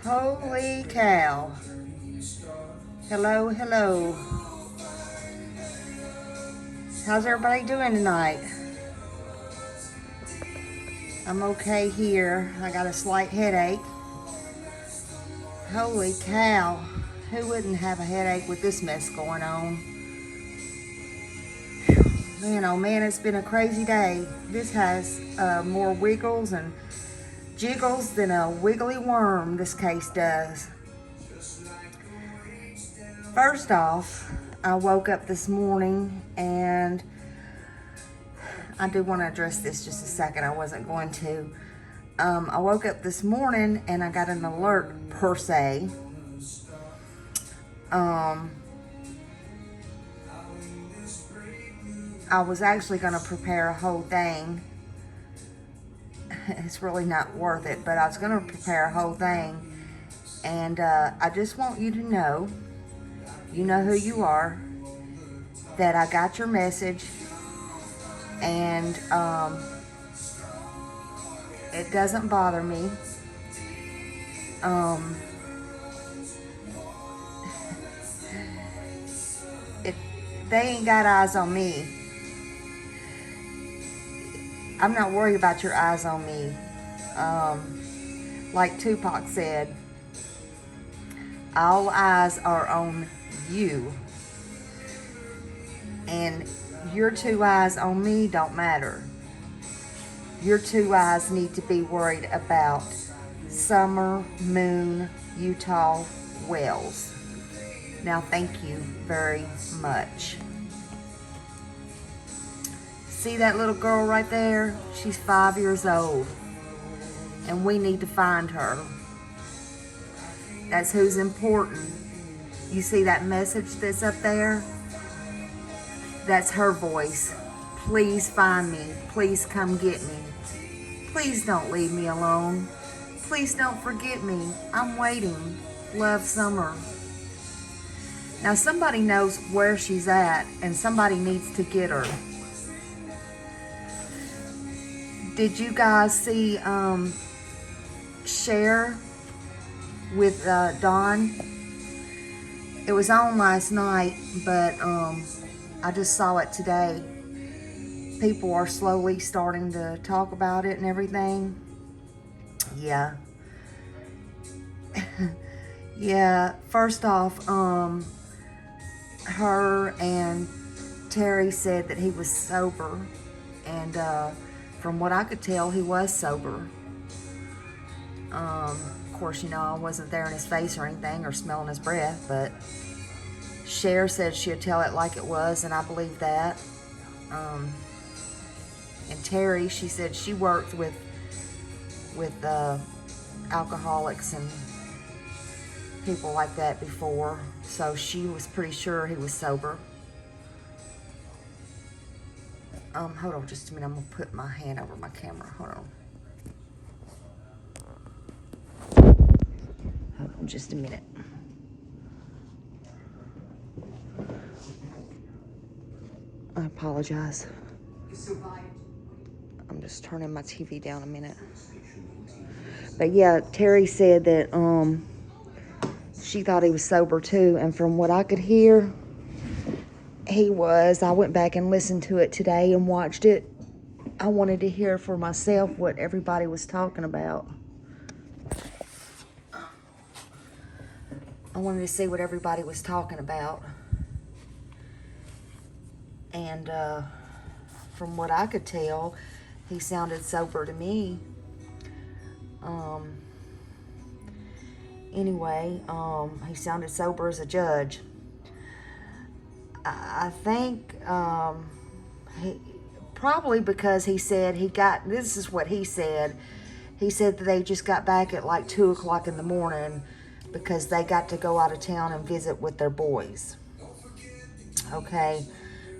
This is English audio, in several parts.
Holy cow. Hello, hello. How's everybody doing tonight? I'm okay here. I got a slight headache. Holy cow. Who wouldn't have a headache with this mess going on? Man, oh man, it's been a crazy day. This has more wiggles and jiggles than a wiggly worm, this case does. First off, I woke up this morning and I do want to address this just a second. I wasn't going to. I woke up this morning and I got an alert per se. I was actually going to prepare a whole thing. It's really not worth it, but I was going to prepare a whole thing. And I just want you to know, you know who you are, that I got your message. And it doesn't bother me. They ain't got eyes on me. I'm not worried about your eyes on me. Like Tupac said, all eyes are on you. And your two eyes on me don't matter. Your two eyes need to be worried about Summer Moon Utah Wells. Now, thank you very much. See that little girl right there? She's 5 years old. And we need to find her. That's who's important. You see that message that's up there? That's her voice. Please find me. Please come get me. Please don't leave me alone. Please don't forget me. I'm waiting. Love, Summer. Now somebody knows where she's at and somebody needs to get her. Did you guys see Cher with Dawn? It was on last night, but I just saw it today. People are slowly starting to talk about it and everything. Yeah. Yeah, first off, her and Terry said that he was sober, and from what I could tell, he was sober. Of course, you know, I wasn't there in his face or anything or smelling his breath, but Cher said she'd tell it like it was, and I believe that. And Terry, she said she worked with alcoholics and people like that before, so she was pretty sure he was sober. Hold on just a minute. I'm gonna put my hand over my camera. Hold on just a minute. I apologize. I'm just turning my TV down a minute. But yeah, Terry said that she thought he was sober too, and from what I could hear, he was. I went back and listened to it today and watched it. I wanted to hear for myself what everybody was talking about. I wanted to see what everybody was talking about. And from what I could tell, he sounded sober to me. Anyway, he sounded sober as a judge. I think he probably because he said this is what he said. He said that they just got back at like 2 o'clock in the morning because they got to go out of town and visit with their boys. Okay,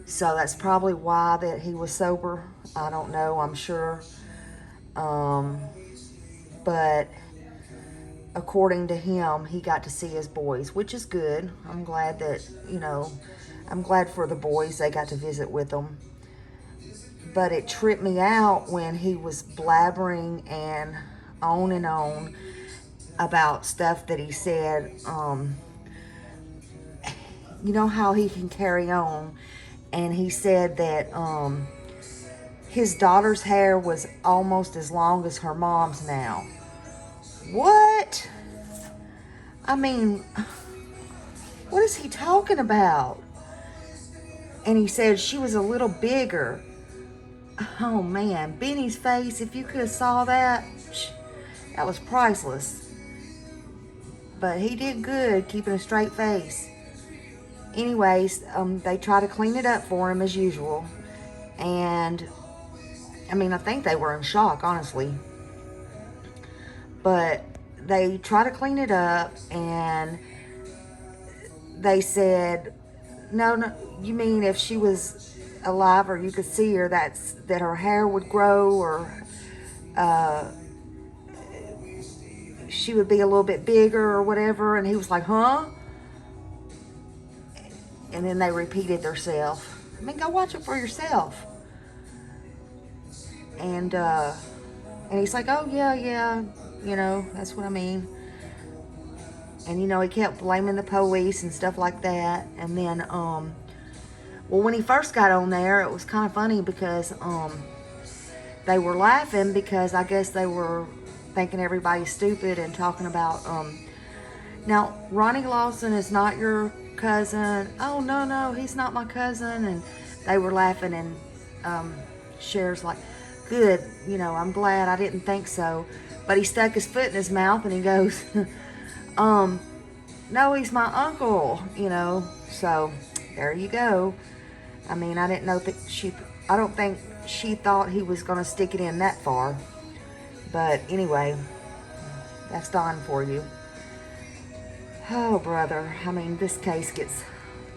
so that's probably why that he was sober. I don't know, I'm sure. But according to him, he got to see his boys, which is good. I'm glad that, you know, I'm glad for the boys, they got to visit with them. But it tripped me out when he was blabbering and on about stuff that he said. You know how he can carry on, and he said that his daughter's hair was almost as long as her mom's now. What? I mean, what is he talking about? And he said she was a little bigger. Oh man, Benny's face, if you could have saw that, that was priceless. But he did good keeping a straight face. Anyways, they try to clean it up for him as usual. And, I mean, I think they were in shock, honestly. But they try to clean it up, and they said, no, you mean if she was alive or you could see her, that her hair would grow, or she would be a little bit bigger or whatever. And he was like, huh? And then they repeated themselves. I mean, go watch it for yourself. And he's like, oh yeah, you know, that's what I mean. And, you know, he kept blaming the police and stuff like that. And then, well, when he first got on there, it was kind of funny because they were laughing because I guess they were thinking everybody's stupid and talking about, now, Ronnie Lawson is not your cousin. Oh, no, he's not my cousin. And they were laughing, and Cher's like, good, you know, I'm glad, I didn't think so. But he stuck his foot in his mouth and he goes, no, he's my uncle, you know. So there you go. I mean, I didn't know that I don't think she thought he was going to stick it in that far. But anyway, that's Don for you. Oh, brother. I mean, this case gets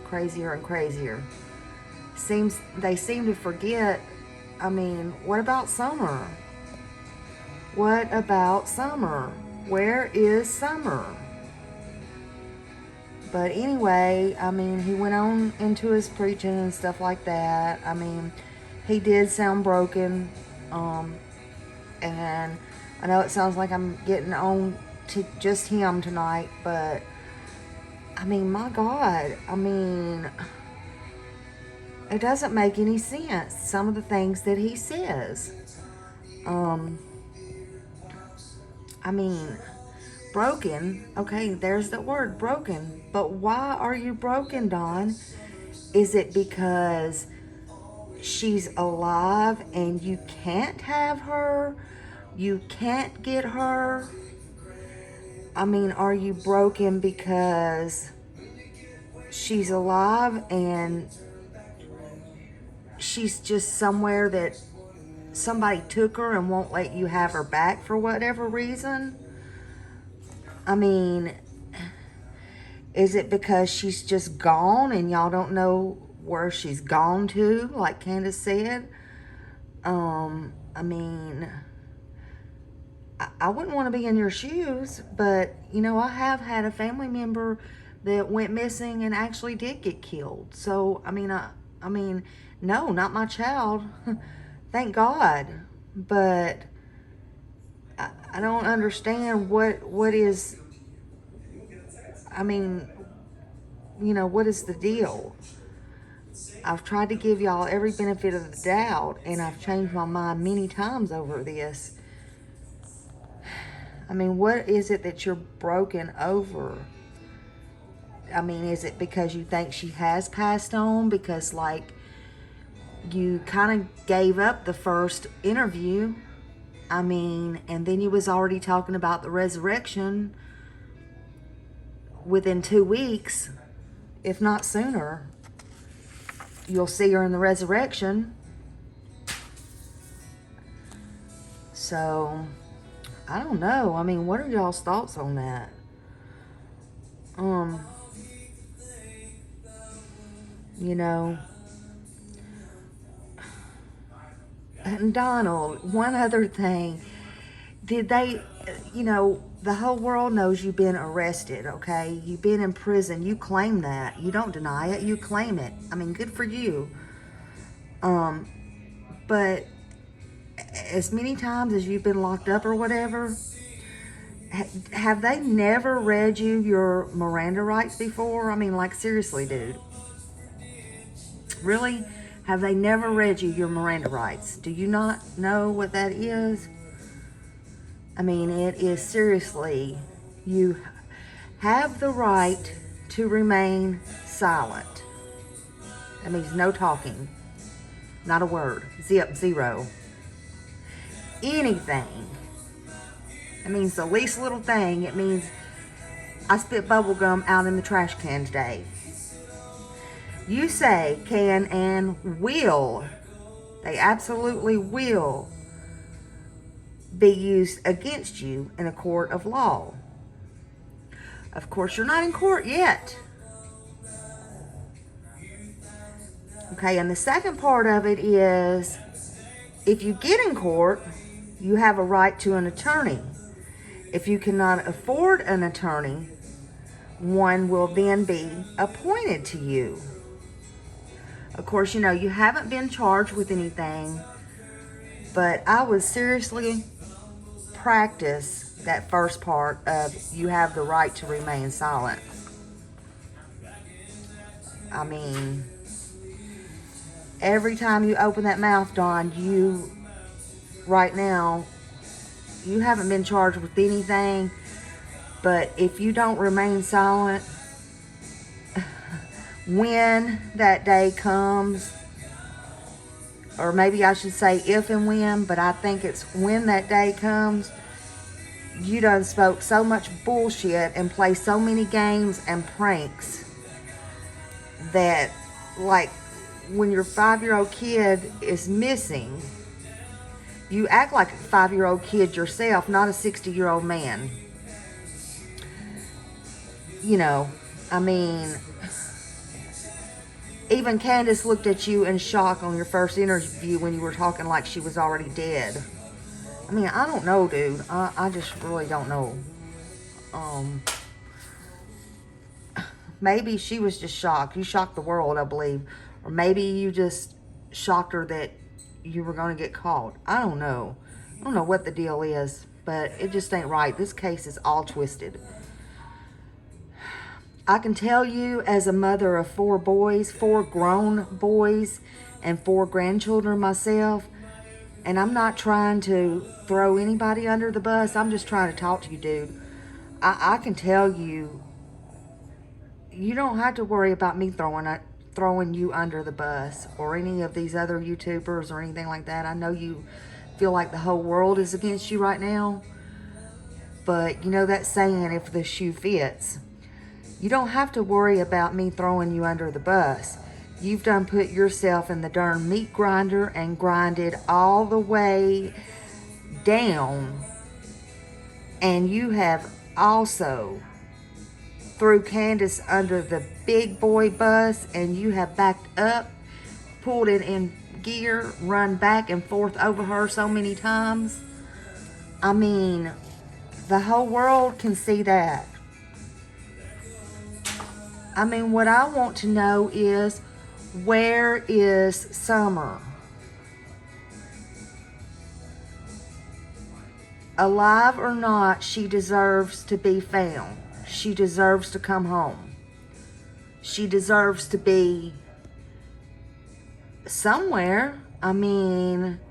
crazier and crazier. They seem to forget. I mean, what about Summer? What about Summer? Where is Summer? But anyway, I mean, he went on into his preaching and stuff like that. I mean, he did sound broken. And I know it sounds like I'm getting on to just him tonight, but I mean, my God, I mean, it doesn't make any sense, some of the things that he says. I mean, broken, okay, there's the word, broken. But why are you broken, Don? Is it because she's alive and you can't have her? You can't get her? I mean, are you broken because she's alive and she's just somewhere that somebody took her and won't let you have her back for whatever reason? I mean, is it because she's just gone and y'all don't know where she's gone to, like Candace said? I mean, I wouldn't want to be in your shoes, but, you know, I have had a family member that went missing and actually did get killed. So, I mean, no, not my child. Thank God. But I don't understand what is, I mean, you know, what is the deal? I've tried to give y'all every benefit of the doubt, and I've changed my mind many times over this. I mean, what is it that you're broken over? I mean, is it because you think she has passed on? Because, like, you kind of gave up the first interview. I mean, and then you was already talking about the resurrection within 2 weeks, if not sooner. You'll see her in the resurrection. So, I don't know. I mean, what are y'all's thoughts on that? You know, and Donald, one other thing. Did they, you know, the whole world knows you've been arrested, okay? You've been in prison. You claim that. You don't deny it. You claim it. I mean, good for you. But as many times as you've been locked up or whatever, Have they never read you your Miranda rights before? I mean, like, seriously, dude. Really? Have they never read you your Miranda rights? Do you not know what that is? I mean, it is seriously, you have the right to remain silent. That means no talking, not a word, zero, anything. It means the least little thing. It means I spit bubble gum out in the trash can today. You say can and will. They absolutely will be used against you in a court of law. Of course, you're not in court yet. Okay, and the second part of it is, if you get in court, you have a right to an attorney. If you cannot afford an attorney, one will then be appointed to you. Of course, you know, you haven't been charged with anything, but I would seriously practice that first part of you have the right to remain silent. I mean, every time you open that mouth, Dawn, right now, you haven't been charged with anything, but if you don't remain silent, when that day comes, or maybe I should say if and when, but I think it's when that day comes, you done spoke so much bullshit and play so many games and pranks that, like, when your 5-year-old kid is missing, you act like a 5-year-old kid yourself, not a 60-year-old man. You know, I mean, even Candace looked at you in shock on your first interview when you were talking like she was already dead. I mean, I don't know, dude. I just really don't know. Maybe she was just shocked. You shocked the world, I believe. Or maybe you just shocked her that you were going to get caught. I don't know. I don't know what the deal is, but it just ain't right. This case is all twisted. I can tell you, as a mother of 4 boys, 4 grown boys, and 4 grandchildren myself, and I'm not trying to throw anybody under the bus. I'm just trying to talk to you, dude. I can tell you, you don't have to worry about me throwing you under the bus or any of these other YouTubers or anything like that. I know you feel like the whole world is against you right now, but you know that saying, if the shoe fits. You don't have to worry about me throwing you under the bus. You've done put yourself in the darn meat grinder and grinded all the way down, and you have also threw Candace under the big boy bus, and you have backed up, pulled it in gear, run back and forth over her so many times. I mean, the whole world can see that. I mean, what I want to know is, where is Summer? Alive or not, she deserves to be found. She deserves to come home. She deserves to be somewhere. I mean,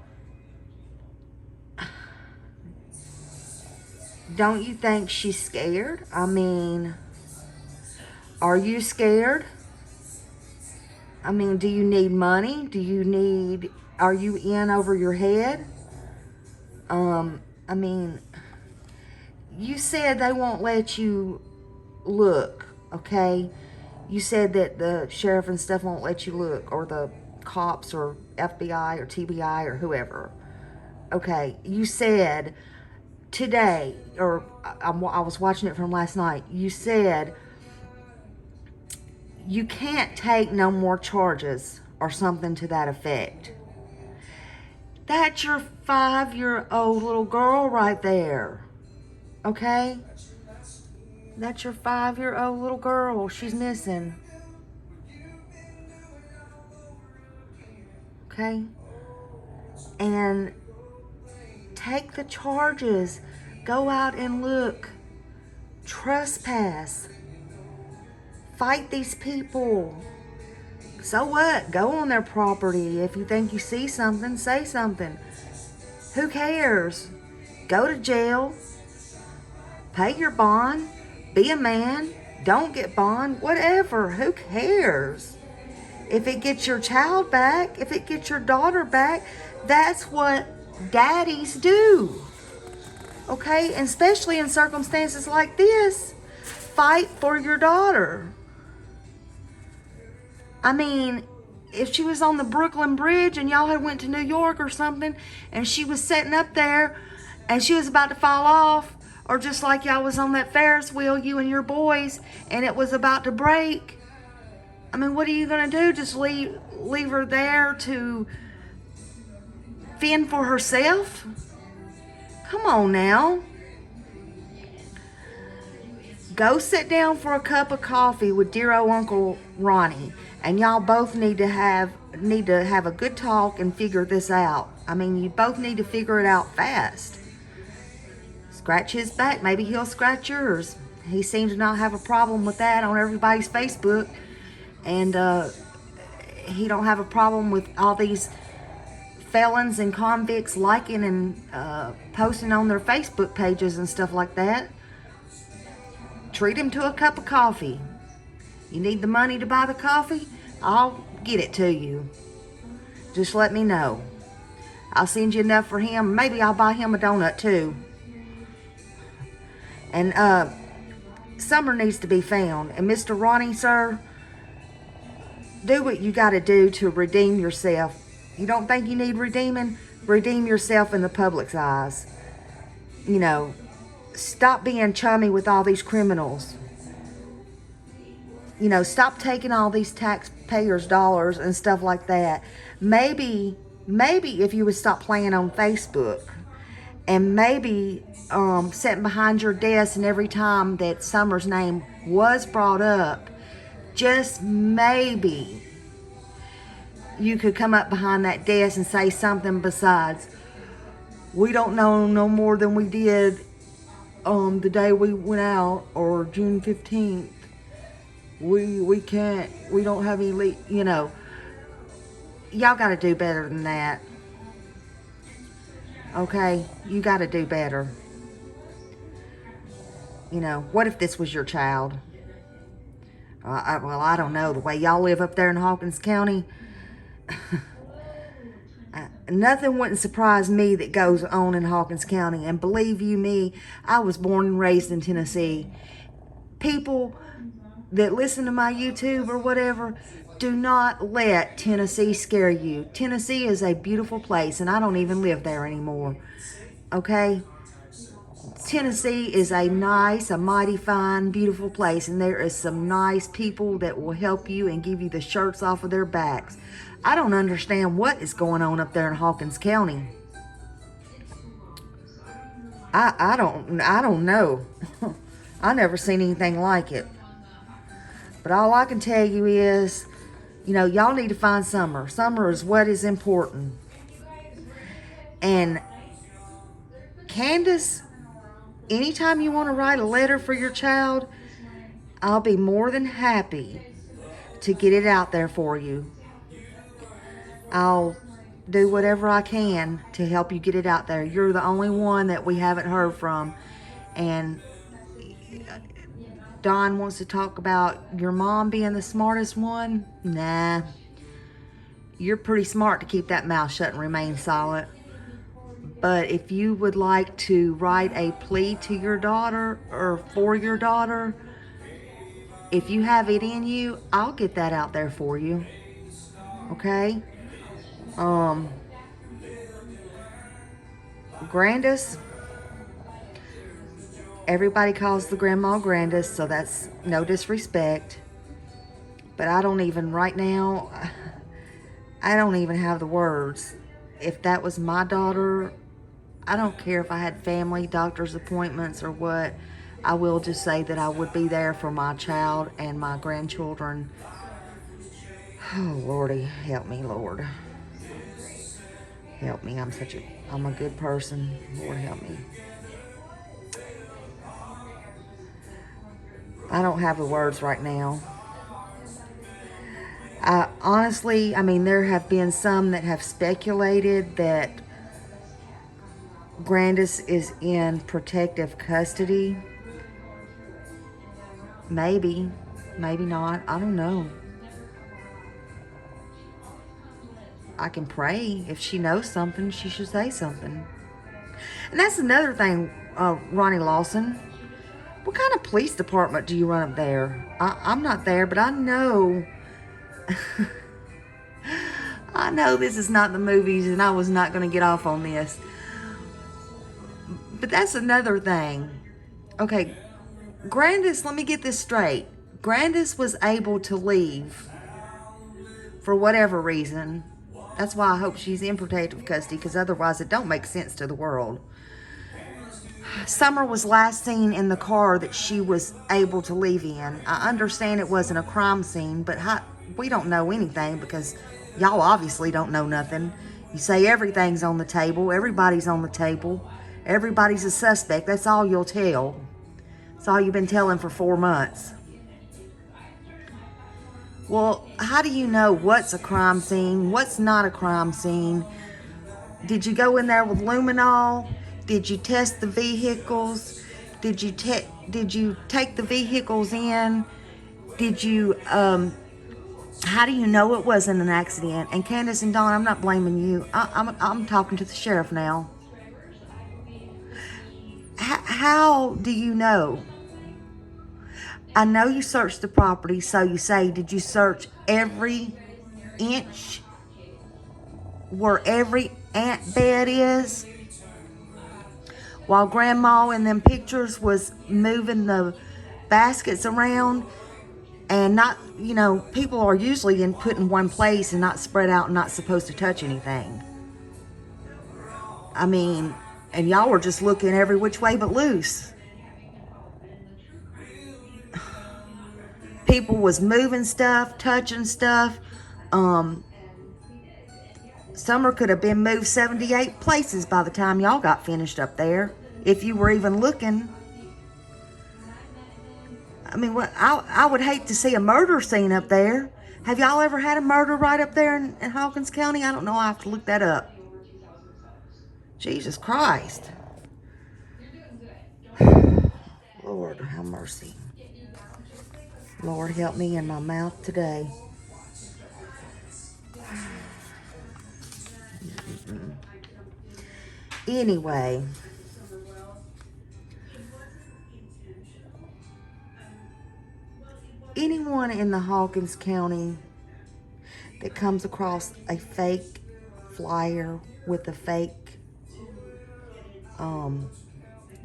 don't you think she's scared? I mean, are you scared? I mean, do you need money? Are you in over your head? I mean, you said they won't let you look, okay? You said that the sheriff and stuff won't let you look, or the cops or FBI or TBI or whoever. Okay, you said today, or I was watching it from last night, you said you can't take no more charges or something to that effect. That's your 5-year-old little girl right there. Okay? That's your 5-year-old little girl. She's missing. Okay? And take the charges. Go out and look. Trespass. Fight these people. So what? Go on their property. If you think you see something, say something. Who cares? Go to jail. Pay your bond. Be a man. Don't get bond. Whatever. Who cares? If it gets your child back, if it gets your daughter back, that's what daddies do. Okay? And especially in circumstances like this, fight for your daughter. I mean, if she was on the Brooklyn Bridge and y'all had went to New York or something, and she was sitting up there and she was about to fall off, or just like y'all was on that Ferris wheel, you and your boys, and it was about to break, I mean, what are you going to do? Just leave her there to fend for herself? Come on now. Go sit down for a cup of coffee with dear old Uncle Ronnie, and y'all both need to have a good talk and figure this out. I mean, you both need to figure it out fast. Scratch his back, maybe he'll scratch yours. He seems to not have a problem with that on everybody's Facebook, and he don't have a problem with all these felons and convicts liking and posting on their Facebook pages and stuff like that. Treat him to a cup of coffee. You need the money to buy the coffee? I'll get it to you. Just let me know. I'll send you enough for him. Maybe I'll buy him a donut too. And Summer needs to be found. And Mr. Ronnie, sir, do what you got to do to redeem yourself. You don't think you need redeeming? Redeem yourself in the public's eyes. You know, stop being chummy with all these criminals. You know, stop taking all these taxpayers' dollars and stuff like that. Maybe if you would stop playing on Facebook, and maybe sitting behind your desk, and every time that Summer's name was brought up, just maybe you could come up behind that desk and say something besides, "We don't know no more than we did the day we went out, or June 15th. We can't, we don't have any, you know." Y'all got to do better than that. Okay? You got to do better. You know, what if this was your child? Well, I don't know. The way y'all live up there in Hawkins County, nothing wouldn't surprise me that goes on in Hawkins County. And believe you me, I was born and raised in Tennessee. People that listen to my YouTube or whatever, do not let Tennessee scare you. Tennessee is a beautiful place, and I don't even live there anymore. Okay? Tennessee is a nice, a mighty fine, beautiful place, and there is some nice people that will help you and give you the shirts off of their backs. I don't understand what is going on up there in Hawkins County. I don't know. I never seen anything like it. But all I can tell you is, you know, y'all need to find Summer. Summer is what is important. And Candace, anytime you want to write a letter for your child, I'll be more than happy to get it out there for you. I'll do whatever I can to help you get it out there. You're the only one that we haven't heard from. And Don wants to talk about your mom being the smartest one. Nah. You're pretty smart to keep that mouth shut and remain silent. But if you would like to write a plea to your daughter or for your daughter, if you have it in you, I'll get that out there for you. Okay? Grandis, everybody calls the grandma Grandis, so that's no disrespect. But I don't even, right now, I don't even have the words. If that was my daughter, I don't care if I had family, doctor's appointments, or what. I will just say that I would be there for my child and my grandchildren. Oh, Lordy, help me, Lord. Help me. I'm a good person. Lord, help me. I don't have the words right now. Honestly, I mean, there have been some that have speculated that Grandis is in protective custody. Maybe, maybe not. I don't know. I can pray. If she knows something, she should say something. And that's another thing, Ronnie Lawson. What kind of police department do you run up there? I'm not there, but I know... I know this is not the movies, and I was not going to get off on this. But that's another thing. Okay, Grandis, let me get this straight. Grandis was able to leave for whatever reason. That's why I hope she's in protective custody, because otherwise it don't make sense to the world. Summer was last seen in the car that she was able to leave in. I understand it wasn't a crime scene, but we don't know anything because y'all obviously don't know nothing. You say everything's on the table. Everybody's on the table. Everybody's a suspect. That's all you'll tell. That's all you've been telling for 4 months. Well, how do you know what's a crime scene, what's not a crime scene? Did you go in there with luminol? Did you test the vehicles? Did you take the vehicles in? Did you, how do you know it wasn't an accident? And Candace and Dawn, I'm not blaming you. I'm talking to the sheriff now. How do you know? I know you searched the property, so you say, did you search every inch where every ant bed is? While Grandma in them pictures was moving the baskets around and not, you know, people are usually put in one place and not spread out and not supposed to touch anything. I mean, and y'all were just looking every which way but loose. People was moving stuff, touching stuff. Summer could have been moved 78 places by the time y'all got finished up there, if you were even looking. I mean, I would hate to see a murder scene up there. Have y'all ever had a murder right up there in Hawkins County? I don't know. I have to look that up. Jesus Christ. Lord, have mercy. Lord, help me in my mouth today. Anyway, anyone in the Hawkins County that comes across a fake flyer with a fake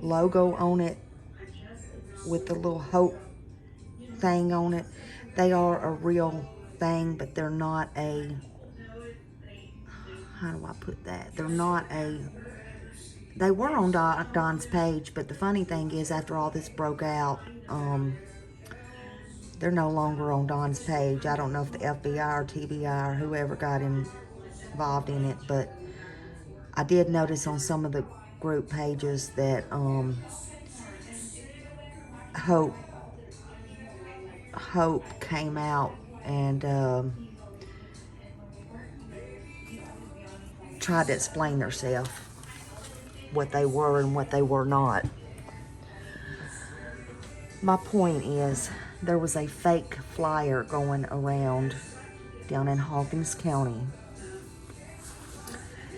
logo on it with the little hope thing on it, they are a real thing, but they're not a, how do I put that? They're not a, they were on Don's page, but the funny thing is, after all this broke out, they're no longer on Don's page. I don't know if the FBI or TBI or whoever got involved in it, but I did notice on some of the group pages that Hope came out and tried to explain herself, what they were and what they were not. My point is, there was a fake flyer going around down in Hawkins County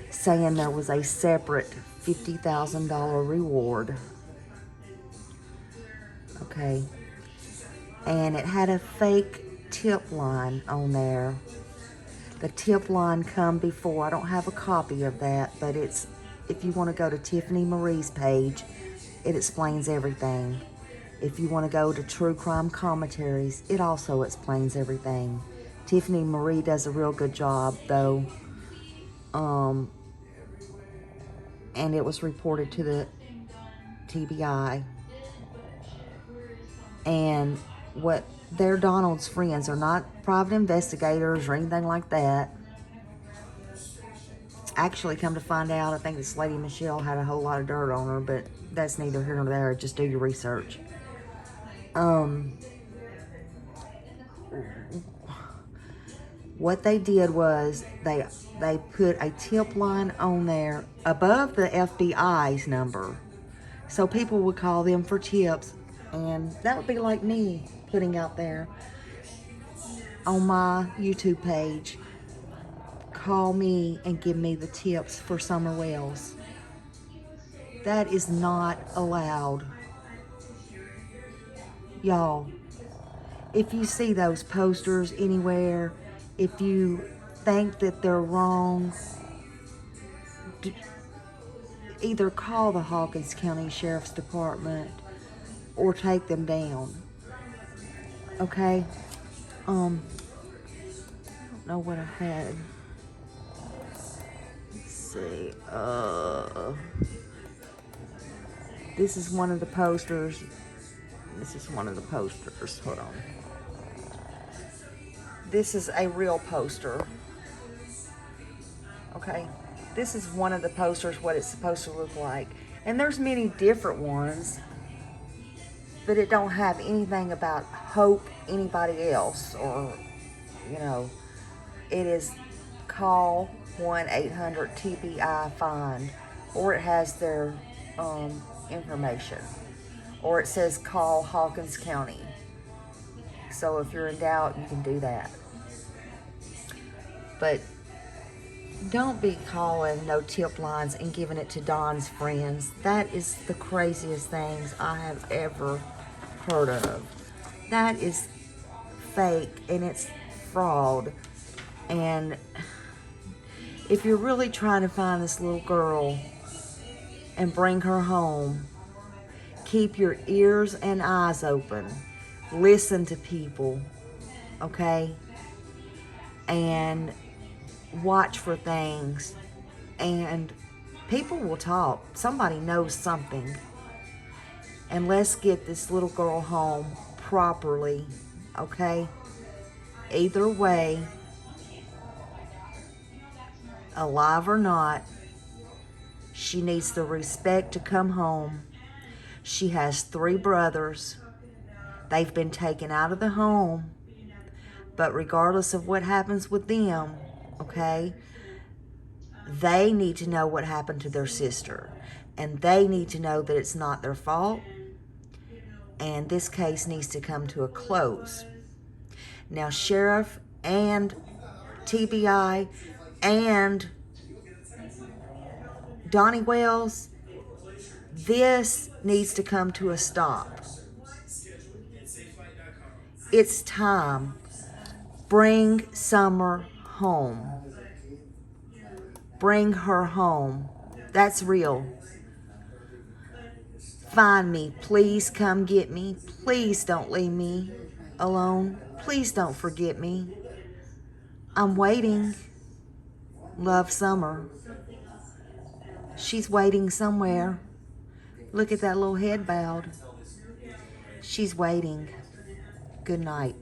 saying there was a separate $50,000 reward. Okay. And it had a fake tip line on there. The tip line come before. I don't have a copy of that, but it's, if you want to go to Tiffany Marie's page, it explains everything. If you want to go to True Crime Commentaries, it also explains everything. Tiffany Marie does a real good job, though. And it was reported to the TBI. And what they're Donald's friends are not private investigators or anything like that. Actually, come to find out, I think this lady Michelle had a whole lot of dirt on her, but that's neither here nor there. Just do your research. What they did was they put a tip line on there above the FBI's number, so people would call them for tips, and that would be like me putting out there on my YouTube page, call me and give me the tips for Summer Wells. That is not allowed. Y'all, if you see those posters anywhere, if you think that they're wrong, either call the Hawkins County Sheriff's Department or take them down. Okay? I don't know what I had. Let's see. This is one of the posters. Hold on. This is a real poster. Okay? This is one of the posters, what it's supposed to look like. And there's many different ones, but it don't have anything about Hope anybody else, or, you know, it is call 1-800-TBI-FIND, or it has their information, or it says call Hawkins County. So if you're in doubt, you can do that. But don't be calling no tip lines and giving it to Don's friends. That is the craziest things I have ever heard of. That is fake and it's fraud. And if you're really trying to find this little girl and bring her home, keep your ears and eyes open. Listen to people, okay? And watch for things. And people will talk. Somebody knows something. And let's get this little girl home properly, okay? Either way, alive or not, she needs the respect to come home. She has 3 brothers. They've been taken out of the home. But regardless of what happens with them, okay, they need to know what happened to their sister. And they need to know that it's not their fault. And this case needs to come to a close. Now, Sheriff and TBI and Donnie Wells, this needs to come to a stop. It's time. Bring Summer home. Bring her home. That's real. Find me. Please come get me. Please don't leave me alone. Please don't forget me. I'm waiting. Love, Summer. She's waiting somewhere. Look at that little head bowed. She's waiting. Good night.